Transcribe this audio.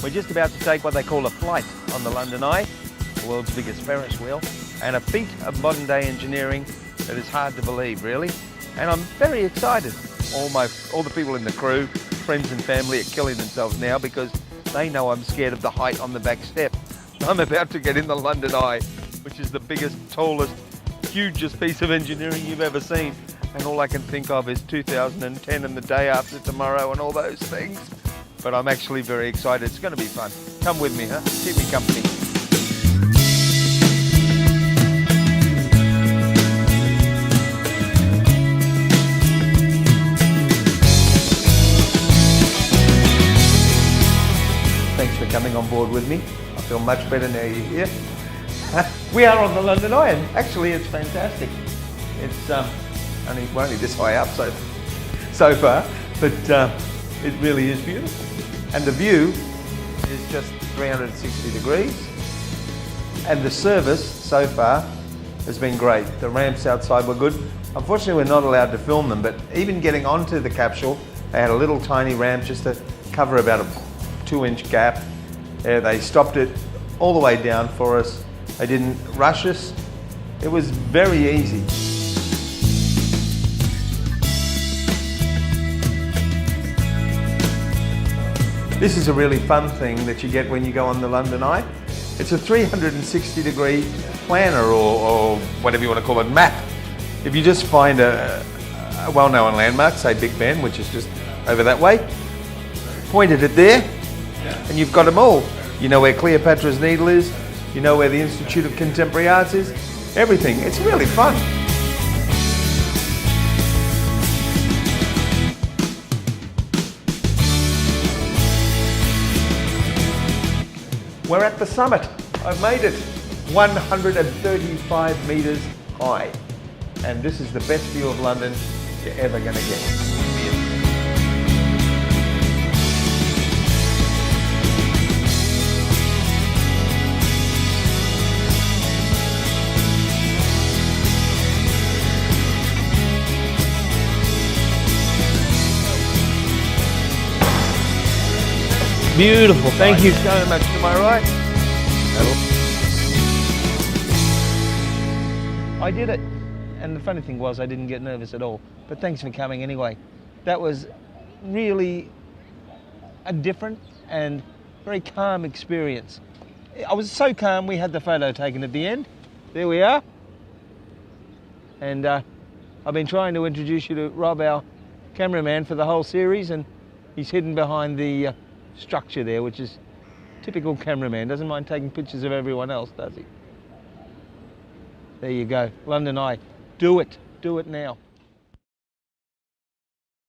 We're just about to take what they call a flight on the London Eye, the world's biggest Ferris wheel, and a feat of modern day engineering that is hard to believe, really. And I'm very excited. All the people in the crew, friends and family are killing themselves now because they know I'm scared of the height on the back step. I'm about to get in the London Eye, which is the biggest, tallest, hugest piece of engineering you've ever seen. And all I can think of is 2010 and the day after tomorrow and all those things. But I'm actually very excited. It's going to be fun. Come with me, huh? Keep me company. Thanks for coming on board with me. I feel much better now you're here. We are on the London Eye, and actually it's fantastic. It's we're only this high up so far, but it really is beautiful. And the view is just 360 degrees. And the service so far has been great. The ramps outside were good. Unfortunately, we're not allowed to film them, but even getting onto the capsule, they had a little tiny ramp just to cover about a 2-inch gap. They stopped it all the way down for us. They didn't rush us. It was very easy. This is a really fun thing that you get when you go on the London Eye. It's a 360-degree planner or whatever you want to call it, map. If you just find a well-known landmark, say Big Ben, which is just over that way, point at it there, and you've got them all. You know where Cleopatra's Needle is, you know where the Institute of Contemporary Arts is, everything. It's really fun. We're at the summit. I've made it. 135 metres high. And this is the best view of London you're ever going to get. Beautiful, thank you so much. Am I right? I did it. And the funny thing was I didn't get nervous at all. But thanks for coming anyway. That was really a different and very calm experience. I was so calm we had the photo taken at the end. There we are. And I've been trying to introduce you to Rob, our cameraman for the whole series, and he's hidden behind the structure there, which is typical cameraman. Doesn't mind taking pictures of everyone else, does he? There you go. London Eye. Do it. Do it now.